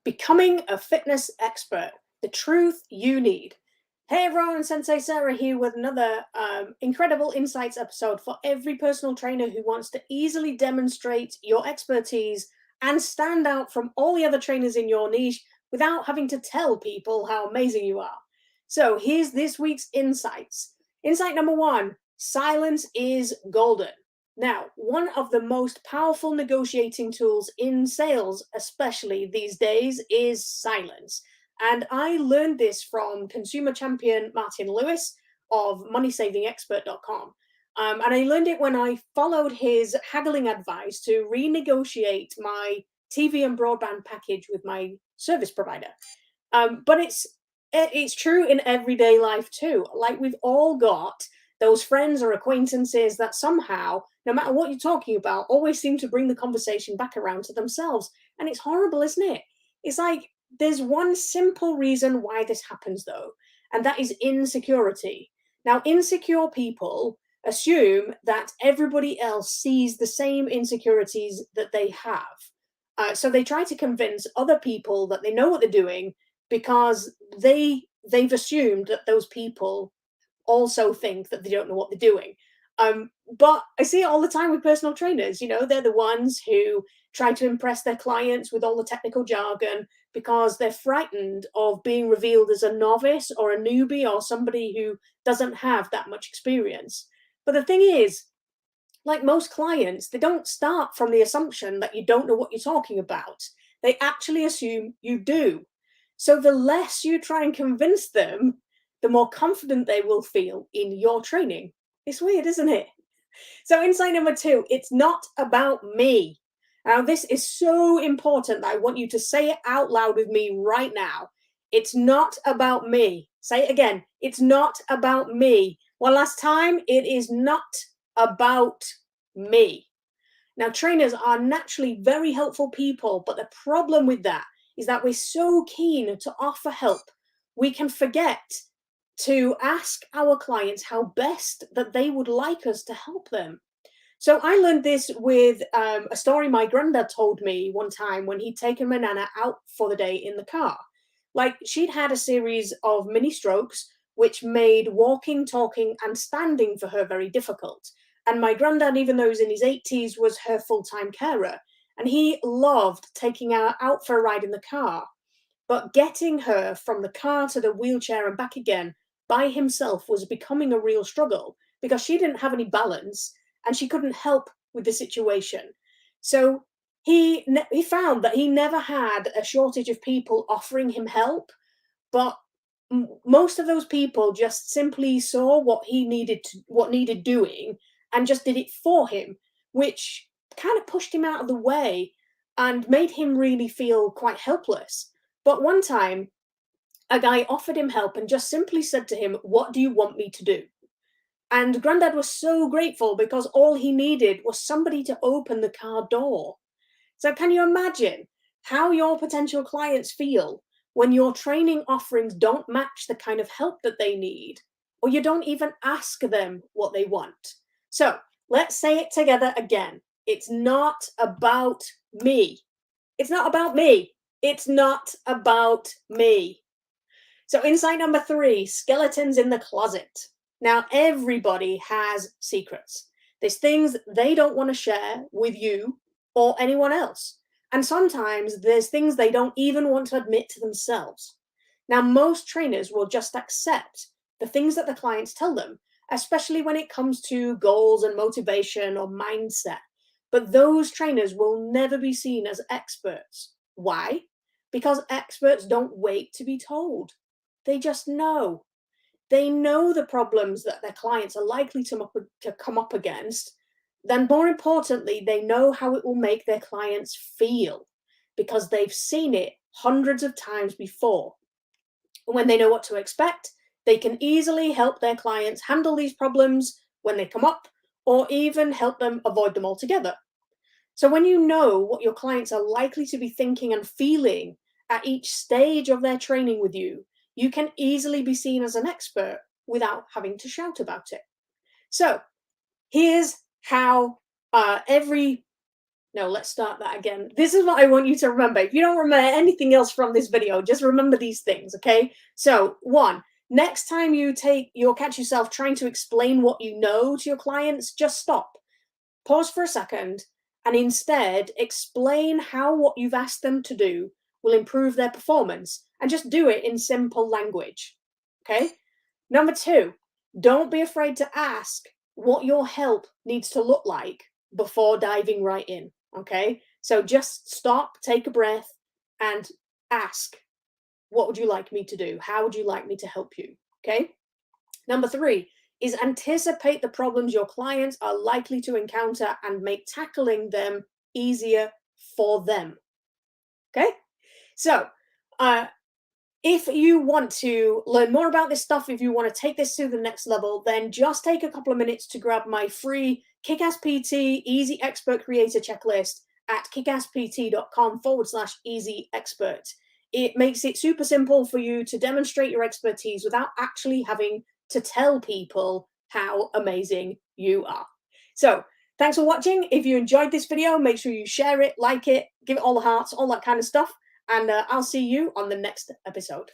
Becoming a fitness expert, the truth you need. Hey everyone, Sensei Sarah here with another incredible insights episode for every personal trainer who wants to easily demonstrate your expertise and stand out from all the other trainers in your niche without having to tell people how amazing you are. So here's this week's insights. Insight number one: silence is golden. Now, one of the most powerful negotiating tools in sales, especially these days, is silence. And I learned this from consumer champion Martin Lewis of MoneySavingExpert.com. And I learned it when I followed his haggling advice to renegotiate my TV and broadband package with my service provider. But it's true in everyday life too. Like we've all got those friends or acquaintances that somehow, no matter what you're talking about, always seem to bring the conversation back around to themselves. And it's horrible, isn't it? It's like there's one simple reason why this happens, though, and that is insecurity. Now, insecure people assume that everybody else sees the same insecurities that they have. So they try to convince other people that they know what they're doing because they've assumed that those people also think that they don't know what they're doing. But I see it all the time with personal trainers. You know, they're the ones who try to impress their clients with all the technical jargon because they're frightened of being revealed as a novice or a newbie or somebody who doesn't have that much experience. But the thing is, like most clients, they don't start from the assumption that you don't know what you're talking about. They actually assume you do. So the less you try and convince them, the more confident they will feel in your training. It's weird, isn't it? So, insight number two: it's not about me. Now, this is so important that I want you to say it out loud with me right now. It's not about me. Say it again. It's not about me. One last time. It is not about me. Now, trainers are naturally very helpful people, but the problem with that is that we're so keen to offer help, we can forget to ask our clients how best that they would like us to help them. So I learned this with a story my granddad told me one time when he'd taken my nana out for the day in the car. Like she'd had a series of mini strokes, which made walking, talking, and standing for her very difficult. And my granddad, even though he was in his 80s, was her full time carer. And he loved taking her out for a ride in the car. But getting her from the car to the wheelchair and back again by himself was becoming a real struggle because she didn't have any balance and she couldn't help with the situation. So he found that he never had a shortage of people offering him help, but most of those people just simply saw what needed doing and just did it for him, which kind of pushed him out of the way and made him really feel quite helpless. But one time, a guy offered him help and just simply said to him, "What do you want me to do?" And Grandad was so grateful because all he needed was somebody to open the car door. So, can you imagine how your potential clients feel when your training offerings don't match the kind of help that they need, or you don't even ask them what they want? So, let's say it together again. It's not about me. It's not about me. It's not about me. So, insight number three: skeletons in the closet. Now, everybody has secrets. There's things they don't want to share with you or anyone else. And sometimes there's things they don't even want to admit to themselves. Now, most trainers will just accept the things that the clients tell them, especially when it comes to goals and motivation or mindset. But those trainers will never be seen as experts. Why? Because experts don't wait to be told. They just know. They know the problems that their clients are likely to come up against. Then, more importantly, they know how it will make their clients feel because they've seen it hundreds of times before. When they know what to expect, they can easily help their clients handle these problems when they come up, or even help them avoid them altogether. So, when you know what your clients are likely to be thinking and feeling at each stage of their training with you, you can easily be seen as an expert without having to shout about it. So, here's how every No, let's start that again. This is what I want you to remember. If you don't remember anything else from this video, just remember these things, okay? So, one, next time you'll catch yourself trying to explain what you know to your clients, just stop. Pause for a second and instead explain how what you've asked them to do will improve their performance and just do it in simple language. Okay? Number two, don't be afraid to ask what your help needs to look like before diving right in. Okay? So just stop, take a breath, and ask, what would you like me to do? How would you like me to help you? Okay? Number three is anticipate the problems your clients are likely to encounter and make tackling them easier for them. Okay? So, uh, if you want to learn more about this stuff, if you want to take this to the next level, then just take a couple of minutes to grab my free Kickass PT Easy Expert Creator Checklist at kickasspt.com/easy expert. It makes it super simple for you to demonstrate your expertise without actually having to tell people how amazing you are. So, thanks for watching. If you enjoyed this video, make sure you share it, like it, give it all the hearts, all that kind of stuff. And I'll see you on the next episode.